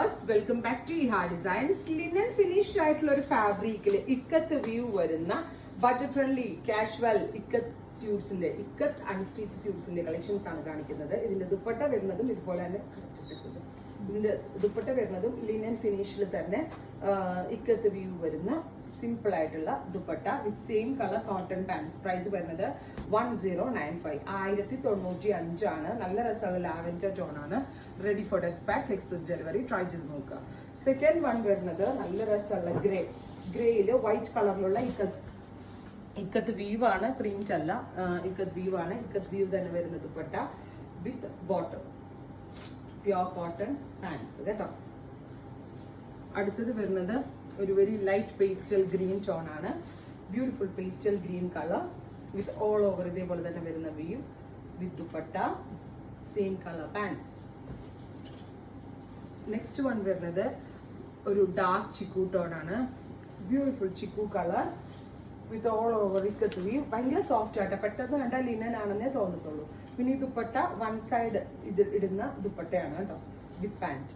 viewers, welcome back to Iha Designs. Linen finished ആയിട്ടുള്ള ഒരു ഫാബ്രിക്കിൽ ഇക്കത്ത് വ്യൂ വരുന്ന ബഡ്ജറ്റ് ഫ്രണ്ട്ലി കാഷ്വൽ ഇക്കത്ത് സ്യൂട്ട്സിന്റെ ഇക്കത്ത് അൺസ്റ്റിച്ച് സ്യൂട്ട്സിന്റെ കളക്ഷൻസ് ആണ് കാണിക്കുന്നത്. ഇതിന്റെ ദുപ്പട്ട വരുന്നതും ഇതുപോലെ തന്നെ ഇതിന്റെ ദുപ്പട്ട വരുന്നതും ലിനൻ ഫിനിഷിൽ തന്നെ ഇക്കത്ത് വ്യൂ വരുന്ന സിമ്പിൾ ആയിട്ടുള്ള dupatta with same colour cotton pants. Price വരുന്നത് 1095 1095 ആണ്. നല്ല രസമുള്ള ലാവൻഡർ ടോൺ ആണ്. Ready for despatch, express delivery. Try ചെയ്ത് നോക്കുക. സെക്കൻഡ് വൺ വരുന്നത് നല്ല രസമുള്ള ഗ്രേയില് വൈറ്റ് കളറിലുള്ള ഇക്കത്ത് വീവ് ആണ്, പ്രിന്റ് അല്ല. ഇക്കത്ത് വീവ് ആണ്. ഇക്കത്ത് വീവ് തന്നെ വരുന്ന dupatta with bottom pure cotton pants കേട്ടോ. അടുത്തത് വരുന്നത് ഒരു very light pastel green tone ആണ്. Beautiful pastel green colour with all over ഇതേപോലെ തന്നെ വരുന്ന weave with dupatta same colour pants. Next one വരുന്നത് ഒരു ഡാർക്ക് ചിക്കു ടോൺ ആണ്. Beautiful chikoo colour with all over ikat weave. ഭയങ്കര സോഫ്റ്റ് ആയിട്ട് പെട്ടെന്ന് കണ്ടാൽ ലിനൻ ആണെന്നേ തോന്നത്തുള്ളൂ. പിന്നെ ഈ ദുപ്പട്ട വൺ സൈഡ് ഇത് ഇടുന്ന ദുപ്പട്ടയാണ് കേട്ടോ with pant.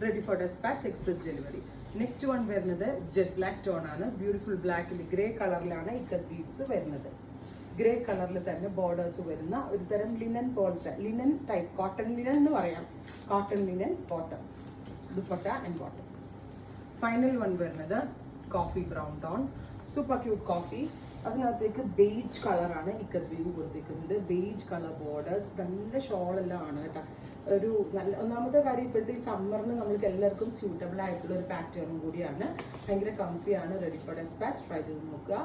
Ready for despatch, express delivery. Next one വരുന്നത് ജെറ്റ് ബ്ലാക്ക് ടോൺ ആണ്. ബ്യൂട്ടിഫുൾ ബ്ലാക്കിൽ ഗ്രേ കളറിലാണ് ഇക്കത്ത് വീവ്സ് വരുന്നത്. ഗ്രേ കളറിൽ തന്നെ ബോർഡേഴ്സ് വരുന്ന ഒരു തരം ലിനൻ പോലത്തെ ലിനൻ ടൈപ്പ് കോട്ടൺ ലിനൻ എന്ന് പറയാം. Cotton linen bottom dupatta and bottom. Final one വരുന്നത് coffee brown tone, super cute coffee. അതിനകത്തേക്ക് ബേജ് കളറാണ് ഇക്കത്ത് വീവ് കൊടുത്തിരിക്കുന്നത്. ബേജ് കളർ ബോർഡേഴ്സ്, നല്ല ഷോൾ എല്ലാം ആണ് കേട്ടോ. ഒരു നല്ല ഒന്നാമത്തെ കാര്യം ഇപ്പോഴത്തെ ഈ സമ്മറിന് നമ്മൾക്ക് എല്ലാവർക്കും സ്യൂട്ടബിൾ ആയിട്ടുള്ള ഒരു പാറ്റേണും കൂടിയാണ്. ഭയങ്കര കംഫിയാണ്. Ready for dispatch. ട്രൈ ചെയ്ത് നോക്കുക.